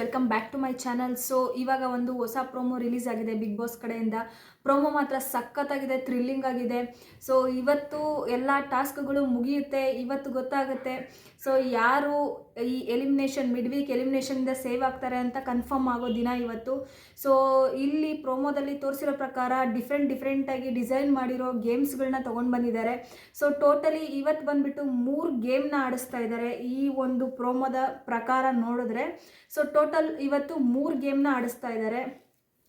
Welcome back to my channel. So ಇವಾಗ ಒಂದು ಹೊಸ ಪ್ರೋಮೋ ರಿಲೀಸ್ ಆಗಿದೆ ಬಿಗ್ ಬಾಸ್ ಕಡೆಯಿಂದ. ಪ್ರೋಮೋ ಮಾತ್ರ ಸಖತ್ತಾಗಿದೆ, ಥ್ರಿಲ್ಲಿಂಗ್ ಆಗಿದೆ. ಸೊ ಇವತ್ತು ಎಲ್ಲ ಟಾಸ್ಕ್ಗಳು ಮುಗಿಯುತ್ತೆ, ಇವತ್ತು ಗೊತ್ತಾಗುತ್ತೆ. ಸೊ ಯಾರು ಈ ಮಿಡ್ ವೀಕ್ ಎಲಿಮಿನೇಷನಿಂದ ಸೇವ್ ಆಗ್ತಾರೆ ಅಂತ ಕನ್ಫರ್ಮ್ ಆಗೋ ದಿನ ಇವತ್ತು. ಸೊ ಇಲ್ಲಿ ಪ್ರೋಮೋದಲ್ಲಿ ತೋರಿಸಿರೋ ಪ್ರಕಾರ ಡಿಫ್ರೆಂಟಾಗಿ ಡಿಸೈನ್ ಮಾಡಿರೋ ಗೇಮ್ಸ್ಗಳನ್ನ ತೊಗೊಂಡು ಬಂದಿದ್ದಾರೆ. ಸೊ ಟೋಟಲಿ ಇವತ್ತು ಬಂದುಬಿಟ್ಟು 3 ಗೇಮ್ನ ಆಡಿಸ್ತಾ ಇದ್ದಾರೆ ಈ ಒಂದು ಪ್ರೋಮೋದ ಪ್ರಕಾರ ನೋಡಿದ್ರೆ. ಸೊ ಟೋಟಲ್ ಇವತ್ತು 3 ಗೇಮ್ನ ಆಡಿಸ್ತಾ ಇದ್ದಾರೆ.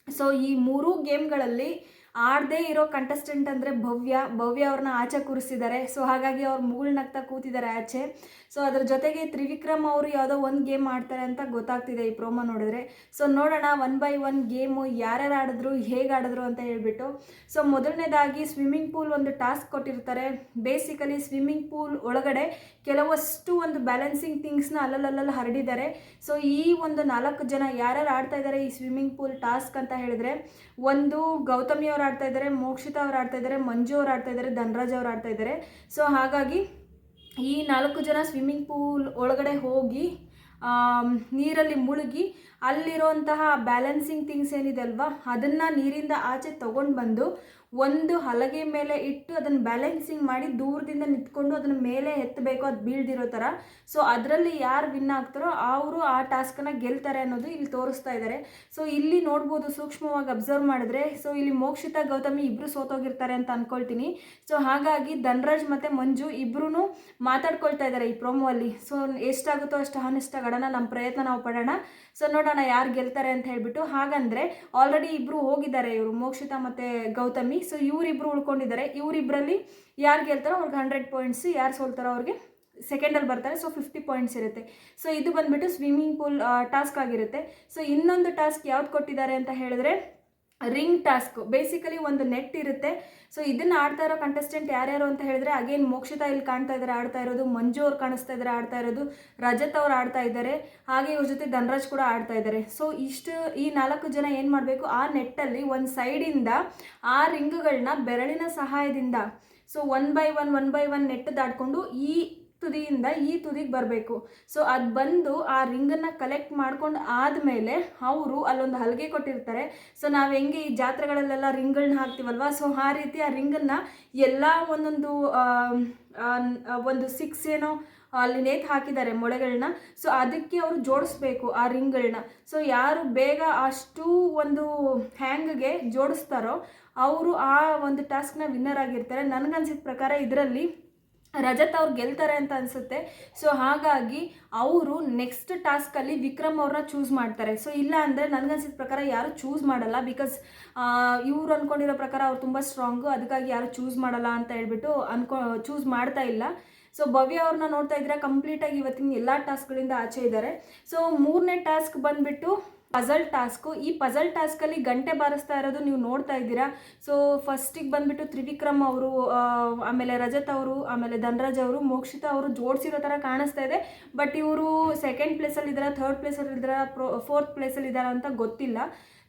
ಸೊ ಈ 3 ಗೇಮ್ಗಳಲ್ಲಿ ಆಡದೇ ಇರೋ ಕಂಟೆಸ್ಟೆಂಟ್ ಅಂದರೆ ಭವ್ಯ ಅವ್ರನ್ನ ಆಚೆ ಕೂರಿಸಿದ್ದಾರೆ. ಸೊ ಹಾಗಾಗಿ ಅವ್ರು ಮುಗುಳ್ನಗ್ತಾ ಕೂತಿದ್ದಾರೆ ಆಚೆ. ಸೊ ಅದ್ರ ಜೊತೆಗೆ ತ್ರಿವಿಕ್ರಮ್ ಅವರು ಯಾವುದೋ ಒಂದು ಗೇಮ್ ಆಡ್ತಾರೆ ಅಂತ ಗೊತ್ತಾಗ್ತಿದೆ ಈ ಪ್ರೋಮೋ ನೋಡಿದ್ರೆ. ಸೊ ನೋಡೋಣ 1 by 1 ಗೇಮು ಯಾರ್ಯಾರು ಆಡಿದ್ರು, ಹೇಗೆ ಆಡಿದ್ರು ಅಂತ ಹೇಳ್ಬಿಟ್ಟು. ಸೊ ಮೊದಲನೇದಾಗಿ ಸ್ವಿಮ್ಮಿಂಗ್ ಪೂಲ್ ಒಂದು ಟಾಸ್ಕ್ ಕೊಟ್ಟಿರ್ತಾರೆ. ಬೇಸಿಕಲಿ ಸ್ವಿಮ್ಮಿಂಗ್ ಪೂಲ್ ಒಳಗಡೆ ಕೆಲವಷ್ಟು ಒಂದು ಬ್ಯಾಲೆನ್ಸಿಂಗ್ ಥಿಂಗ್ಸ್ನ ಅಲ್ಲಲ್ಲಿ ಹರಡಿದ್ದಾರೆ. ಸೊ ಈ ಒಂದು 4 ಜನ ಯಾರ್ಯಾರು ಆಡ್ತಾ ಇದ್ದಾರೆ ಈ ಸ್ವಿಮ್ಮಿಂಗ್ ಪೂಲ್ ಟಾಸ್ಕ್ ಅಂತ ಹೇಳಿದ್ರೆ, ಒಂದು ಗೌತಮಿ ಅವ್ರು ಆಡ್ತಾ ಇದ್ದಾರೆ, ಮೋಕ್ಷಿತಾ ಅವ್ರು ಆಡ್ತಾ ಇದ್ದಾರೆ, ಮಂಜು ಅವ್ರು ಆಡ್ತಾ ಇದ್ದಾರೆ, ಧನರಾಜ್ ಅವ್ರು ಆಡ್ತಾ ಇದ್ದಾರೆ. ಸೊ ಹಾಗಾಗಿ ಈ 4 ಜನ ಸ್ವಿಮ್ಮಿಂಗ್ ಪೂಲ್ ಒಳಗಡೆ ಹೋಗಿ ನೀರಲ್ಲಿ ಮುಳುಗಿ ಅಲ್ಲಿರುವಂತಹ ಬ್ಯಾಲೆನ್ಸಿಂಗ್ ಥಿಂಗ್ಸ್ ಏನಿದೆ ಅಲ್ವಾ, ಅದನ್ನು ನೀರಿಂದ ಆಚೆ ತೊಗೊಂಡು ಬಂದು ಒಂದು ಹಲಗೆ ಮೇಲೆ ಇಟ್ಟು ಅದನ್ನು ಬ್ಯಾಲೆನ್ಸಿಂಗ್ ಮಾಡಿ ದೂರದಿಂದ ನಿಂತ್ಕೊಂಡು ಅದನ್ನು ಮೇಲೆ ಎತ್ತಬೇಕು, ಅದು ಬೀಳ್ದಿರೋ ಥರ. ಸೊ ಅದರಲ್ಲಿ ಯಾರು ವಿನ್ ಆಗ್ತಾರೋ ಅವರು ಆ ಟಾಸ್ಕನ್ನು ಗೆಲ್ತಾರೆ ಅನ್ನೋದು ಇಲ್ಲಿ ತೋರಿಸ್ತಾ ಇದ್ದಾರೆ. ಸೊ ಇಲ್ಲಿ ನೋಡ್ಬೋದು, ಸೂಕ್ಷ್ಮವಾಗಿ ಅಬ್ಸರ್ವ್ ಮಾಡಿದ್ರೆ. ಸೊ ಇಲ್ಲಿ ಮೋಕ್ಷಿತಾ ಗೌತಮಿ ಇಬ್ಬರು ಸೋತೋಗಿರ್ತಾರೆ ಅಂತ ಅಂದ್ಕೊಳ್ತೀನಿ. ಸೊ ಹಾಗಾಗಿ ಧನರಾಜ್ ಮತ್ತು ಮಂಜು ಇಬ್ಬರೂ ಮಾತಾಡ್ಕೊಳ್ತಾ ಇದ್ದಾರೆ ಈ ಪ್ರೋಮೋ ಅಲ್ಲಿ. ಸೊ ಎಷ್ಟಾಗುತ್ತೋ ಅಷ್ಟು ಹಾನೆಸ್ಟ್ ಆಗೋಣ, ನಮ್ಮ ಪ್ರಯತ್ನ ನಾವು ಪಡೋಣ. ಸೊ ನೋಡೋಣ ಯಾರು ಗೆಲ್ತಾರೆ ಅಂತ ಹೇಳ್ಬಿಟ್ಟು. ಹಾಗಂದರೆ ಆಲ್ರೆಡಿ ಇಬ್ಬರು ಹೋಗಿದ್ದಾರೆ, ಇವರು ಮೋಕ್ಷಿತಾ ಮತ್ತು ಗೌತಮಿ. ಸೊ ಇವರಿಬ್ಬರು ಉಳ್ಕೊಂಡಿದ್ದಾರೆ. ಇವರಿಬ್ಬರಲ್ಲಿ ಯಾರು ಗೆಲ್ತಾರೋ ಅವ್ರಿಗೆ 100 ಪಾಯಿಂಟ್ಸ್, ಯಾರು ಸೋಲ್ತಾರೋ ಅವ್ರಿಗೆ ಸೆಕೆಂಡಲ್ಲಿ ಬರ್ತಾರೆ. ಸೊ 50 ಪಾಯಿಂಟ್ಸ್ ಇರುತ್ತೆ. ಸೊ ಇದು ಬಂದುಬಿಟ್ಟು ಸ್ವಿಮ್ಮಿಂಗ್ ಪೂಲ್ ಟಾಸ್ಕ್ ಆಗಿರುತ್ತೆ. ಸೊ ಇನ್ನೊಂದು ಟಾಸ್ಕ್ ಯಾವ್ದು ಕೊಟ್ಟಿದ್ದಾರೆ ಅಂತ ಹೇಳಿದ್ರೆ ರಿಂಗ್ ಟಾಸ್ಕ್. ಬೇಸಿಕಲಿ ಒಂದು ನೆಟ್ ಇರುತ್ತೆ. ಸೊ ಇದನ್ನು ಆಡ್ತಾ ಇರೋ ಕಂಟೆಸ್ಟೆಂಟ್ ಯಾರ್ಯಾರು ಅಂತ ಹೇಳಿದ್ರೆ, ಅಗೇನ್ ಮೋಕ್ಷಿತಾ ಇಲ್ಲಿ ಕಾಣ್ತಾ ಇದ್ದಾರೆ ಆಡ್ತಾ ಇರೋದು, ಮಂಜು ಅವ್ರು ಕಾಣಿಸ್ತಾ ಇದ್ದಾರೆ ಆಡ್ತಾ ಇರೋದು, ರಜತ್ ಅವ್ರು ಆಡ್ತಾ ಇದ್ದಾರೆ, ಹಾಗೆ ಇವ್ರ ಜೊತೆ ಧನರಾಜ್ ಕೂಡ ಆಡ್ತಾ ಇದ್ದಾರೆ. ಸೊ ಈ 4 ಜನ ಏನು ಮಾಡಬೇಕು, ಆ ನೆಟ್ಟಲ್ಲಿ ಒಂದು ಸೈಡಿಂದ ಆ ರಿಂಗ್ಗಳನ್ನ ಬೆರಳಿನ ಸಹಾಯದಿಂದ ಸೊ 1 by 1 ನೆಟ್ ದಾಟ್ಕೊಂಡು ಈ ತುದಿಯಿಂದ ಈ ತುದಿಗೆ ಬರಬೇಕು. ಸೊ ಅದು ಬಂದು ಆ ರಿಂಗನ್ನು ಕಲೆಕ್ಟ್ ಮಾಡ್ಕೊಂಡು ಆದಮೇಲೆ ಅವರು ಅಲ್ಲೊಂದು ಹಲಗೆ ಕೊಟ್ಟಿರ್ತಾರೆ. ಸೊ ನಾವು ಹೆಂಗೆ ಈ ಜಾತ್ರೆಗಳಲ್ಲೆಲ್ಲ ರಿಂಗ್ಗಳನ್ನ ಹಾಕ್ತೀವಲ್ವ, ಸೊ ಆ ರೀತಿ ಆ ರಿಂಗನ್ನು ಎಲ್ಲ ಒಂದೊಂದು ಒಂದು 6 ಏನೋ ಅಲ್ಲಿ ನೇತು ಹಾಕಿದ್ದಾರೆ ಮೊಳೆಗಳನ್ನ. ಸೊ ಅದಕ್ಕೆ ಅವರು ಜೋಡಿಸ್ಬೇಕು ಆ ರಿಂಗ್ಗಳನ್ನ. ಸೊ ಯಾರು ಬೇಗ ಅಷ್ಟು ಒಂದು ಹ್ಯಾಂಗ್ಗೆ ಜೋಡಿಸ್ತಾರೋ ಅವರು ಆ ಒಂದು ಟಾಸ್ಕ್ನ ವಿನ್ನರ್ ಆಗಿರ್ತಾರೆ. ನನಗನ್ಸಿದ ಪ್ರಕಾರ ಇದರಲ್ಲಿ ರಜತ್ ಅವ್ರು ಗೆಲ್ತಾರೆ ಅಂತ ಅನಿಸುತ್ತೆ. ಸೊ ಹಾಗಾಗಿ ಅವರು ನೆಕ್ಸ್ಟ್ ಟಾಸ್ಕಲ್ಲಿ ವಿಕ್ರಮ್ ಅವ್ರನ್ನ ಚೂಸ್ ಮಾಡ್ತಾರೆ. ಸೊ ಇಲ್ಲ ಅಂದರೆ ನನಗನ್ಸಿದ ಪ್ರಕಾರ ಯಾರು ಚೂಸ್ ಮಾಡಲ್ಲ. ಬಿಕಾಸ್ ಇವ್ರು ಅಂದ್ಕೊಂಡಿರೋ ಪ್ರಕಾರ ಅವ್ರು ತುಂಬ ಸ್ಟ್ರಾಂಗು, ಅದಕ್ಕಾಗಿ ಯಾರು ಚೂಸ್ ಮಾಡಲ್ಲ ಅಂತ ಹೇಳ್ಬಿಟ್ಟು ಚೂಸ್ ಮಾಡ್ತಾ ಇಲ್ಲ. ಸೊ ಭವ್ಯ ಅವ್ರನ್ನ ನೋಡ್ತಾ ಇದ್ರೆ ಕಂಪ್ಲೀಟಾಗಿ ಇವತ್ತಿನ ಎಲ್ಲ ಟಾಸ್ಕ್ಗಳಿಂದ ಆಚೆ ಇದ್ದಾರೆ. ಸೊ 3ನೇ ಟಾಸ್ಕ್ ಬಂದುಬಿಟ್ಟು ಪಜಲ್ ಟಾಸ್ಕು. ಈ ಪಜಲ್ ಟಾಸ್ಕಲ್ಲಿ ಗಂಟೆ ಬಾರಿಸ್ತಾ ಇರೋದು ನೀವು ನೋಡ್ತಾ ಇದ್ದೀರಾ. ಸೊ ಫಸ್ಟಿಗೆ ಬಂದುಬಿಟ್ಟು ತ್ರಿವಿಕ್ರಮ್ ಅವರು, ಆಮೇಲೆ ರಜತ್ ಅವರು, ಆಮೇಲೆ ಧನರಾಜ್ ಅವರು, ಮೋಕ್ಷಿತಾ ಅವರು ಜೋಡಿಸಿರೋ ಥರ ಕಾಣಿಸ್ತಾ ಇದೆ. ಬಟ್ ಇವರು 2nd ಪ್ಲೇಸಲ್ಲಿ ಇದ್ದಾರಾ, 3rd ಪ್ಲೇಸಲ್ಲಿ ಇದ್ದಾರಾ, 4th ಪ್ಲೇಸಲ್ಲಿ ಇದ್ದಾರಾ ಅಂತ ಗೊತ್ತಿಲ್ಲ.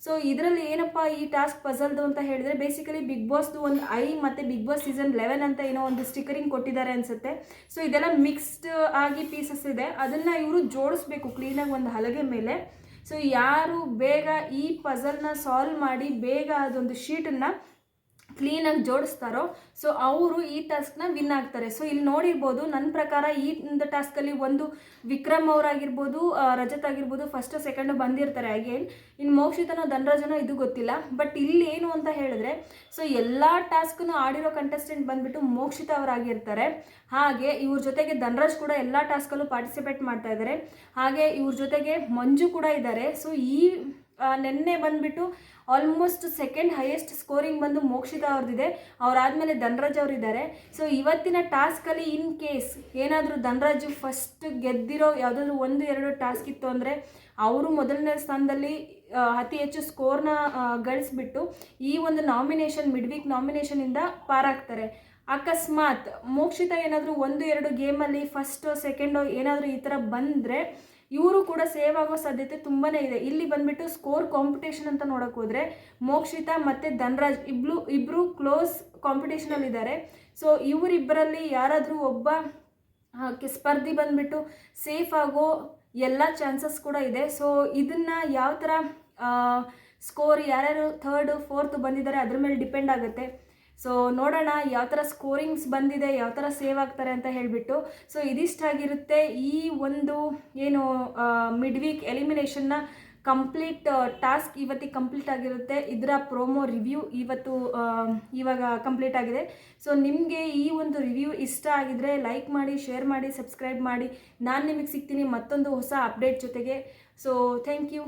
ಸೊ ಇದರಲ್ಲಿ ಏನಪ್ಪ ಈ ಟಾಸ್ಕ್ ಪಜಲ್ದು ಅಂತ ಹೇಳಿದ್ರೆ, ಬೇಸಿಕಲಿ ಬಿಗ್ ಬಾಸ್ದು ಒಂದು ಮತ್ತು ಬಿಗ್ ಬಾಸ್ ಸೀಸನ್ 11 ಅಂತ ಏನೋ ಒಂದು ಸ್ಟಿಕರಿಂಗ್ ಕೊಟ್ಟಿದ್ದಾರೆ ಅನಿಸುತ್ತೆ. ಸೊ ಇದೆಲ್ಲ ಮಿಕ್ಸ್ಡ್ ಆಗಿ ಪೀಸಸ್ ಇದೆ, ಅದನ್ನು ಇವರು ಜೋಡಿಸ್ಬೇಕು ಕ್ಲೀನಾಗಿ ಒಂದು ಹಲಗೆ ಮೇಲೆ. ಸೊ ಯಾರು ಬೇಗ ಈ ಪಜಲ್ನ ಸಾಲ್ವ್ ಮಾಡಿ ಬೇಗ ಅದೊಂದು ಶೀಟನ್ನು ಕ್ಲೀನಾಗಿ ಜೋಡಿಸ್ತಾರೋ ಸೊ ಅವರು ಈ ಟಾಸ್ಕ್ನ ವಿನ್ ಆಗ್ತಾರೆ. ಸೊ ಇಲ್ಲಿ ನೋಡಿರ್ಬೋದು, ನನ್ನ ಪ್ರಕಾರ ಈ ಒಂದು ಟಾಸ್ಕಲ್ಲಿ ಒಂದು ವಿಕ್ರಮ್ ಅವರಾಗಿರ್ಬೋದು, ರಜತ್ ಆಗಿರ್ಬೋದು, ಫಸ್ಟು ಸೆಕೆಂಡು ಬಂದಿರ್ತಾರೆ ಅಗೇನ್. ಇನ್ನು ಮೋಕ್ಷಿತನೋ ಧನರಾಜನೋ ಇದು ಗೊತ್ತಿಲ್ಲ. ಬಟ್ ಇಲ್ಲಿ ಏನು ಅಂತ ಹೇಳಿದ್ರೆ, ಸೊ ಎಲ್ಲ ಟಾಸ್ಕನ್ನು ಆಡಿರೋ ಕಂಟೆಸ್ಟೆಂಟ್ ಬಂದುಬಿಟ್ಟು ಮೋಕ್ಷಿತ ಅವರಾಗಿರ್ತಾರೆ. ಹಾಗೆ ಇವ್ರ ಜೊತೆಗೆ ಧನರಾಜ್ ಕೂಡ ಎಲ್ಲ ಟಾಸ್ಕಲ್ಲೂ ಪಾರ್ಟಿಸಿಪೇಟ್ ಮಾಡ್ತಾ ಇದ್ದಾರೆ. ಹಾಗೆ ಇವ್ರ ಜೊತೆಗೆ ಮಂಜು ಕೂಡ ಇದ್ದಾರೆ. ಸೊ ಈ ನೆನ್ನೆ ಬಂದುಬಿಟ್ಟು ಆಲ್ಮೋಸ್ಟ್ 2nd ಹೈಯೆಸ್ಟ್ ಸ್ಕೋರಿಂಗ್ ಬಂದು ಮೋಕ್ಷಿತಾ ಅವ್ರದ್ದಿದೆ, ಅವರಾದಮೇಲೆ ಧನರಾಜ್ ಅವರಿದ್ದಾರೆ. ಸೊ ಇವತ್ತಿನ ಟಾಸ್ಕಲ್ಲಿ ಇನ್ ಕೇಸ್ ಏನಾದರೂ ಧನರಾಜು ಫಸ್ಟ್ ಗೆದ್ದಿರೋ ಯಾವುದಾದ್ರೂ 1-2 ಟಾಸ್ಕ್ ಇತ್ತು ಅಂದರೆ ಅವರು ಮೊದಲನೇ ಸ್ಥಾನದಲ್ಲಿ ಅತಿ ಹೆಚ್ಚು ಸ್ಕೋರ್ನ ಗಳಿಸ್ಬಿಟ್ಟು ಈ ಒಂದು ಮಿಡ್ ವೀಕ್ ನಾಮಿನೇಷನಿಂದ ಪಾರಾಗ್ತಾರೆ. ಅಕಸ್ಮಾತ್ ಮೋಕ್ಷಿತಾ ಏನಾದರೂ 1-2 ಗೇಮಲ್ಲಿ ಫಸ್ಟೋ ಸೆಕೆಂಡೋ ಏನಾದರೂ ಈ ಥರ ಬಂದರೆ ಇವರು ಕೂಡ ಸೇವ್ ಆಗೋ ಸಾಧ್ಯತೆ ತುಂಬಾ ಇದೆ. ಇಲ್ಲಿ ಬಂದುಬಿಟ್ಟು ಸ್ಕೋರ್ ಕಾಂಪಿಟೇಷನ್ ಅಂತ ನೋಡೋಕೆ ಹೋದರೆ ಮೋಕ್ಷಿತಾ ಮತ್ತು ಧನರಾಜ್ ಇಬ್ಬರು ಕ್ಲೋಸ್ ಕಾಂಪಿಟೇಷನಲ್ಲಿದ್ದಾರೆ. ಸೊ ಇವರಿಬ್ಬರಲ್ಲಿ ಯಾರಾದರೂ ಒಬ್ಬ ಸ್ಪರ್ಧಿ ಬಂದುಬಿಟ್ಟು ಸೇಫ್ ಆಗೋ ಎಲ್ಲ ಚಾನ್ಸಸ್ ಕೂಡ ಇದೆ. ಸೊ ಇದನ್ನು ಯಾವ ಥರ ಸ್ಕೋರ್ ಯಾರ್ಯಾರು 3rd 4th ಬಂದಿದ್ದಾರೆ ಅದ್ರ ಮೇಲೆ ಡಿಪೆಂಡ್ ಆಗುತ್ತೆ. ಸೊ ನೋಡೋಣ ಯಾವ ಥರ ಸ್ಕೋರಿಂಗ್ಸ್ ಬಂದಿದೆ, ಯಾವ ಥರ ಸೇವ್ ಆಗ್ತಾರೆ ಅಂತ ಹೇಳಿಬಿಟ್ಟು. ಸೊ ಇದಿಷ್ಟಾಗಿರುತ್ತೆ ಈ ಒಂದು ಏನು ಮಿಡ್ ವೀಕ್ ಎಲಿಮಿನೇಷನ್ನ ಕಂಪ್ಲೀಟ್ ಟಾಸ್ಕ್ ಇವತ್ತಿಗೆ ಕಂಪ್ಲೀಟ್ ಆಗಿರುತ್ತೆ. ಇದರ ಪ್ರೋಮೋ ರಿವ್ಯೂ ಇವಾಗ ಕಂಪ್ಲೀಟ್ ಆಗಿದೆ. ಸೊ ನಿಮಗೆ ಈ ಒಂದು ರಿವ್ಯೂ ಇಷ್ಟ ಆಗಿದ್ರೆ ಲೈಕ್ ಮಾಡಿ, ಶೇರ್ ಮಾಡಿ, ಸಬ್ಸ್ಕ್ರೈಬ್ ಮಾಡಿ. ನಾನು ನಿಮಗೆ ಸಿಗ್ತೀನಿ ಮತ್ತೊಂದು ಹೊಸ ಅಪ್ಡೇಟ್ ಜೊತೆಗೆ. So thank you.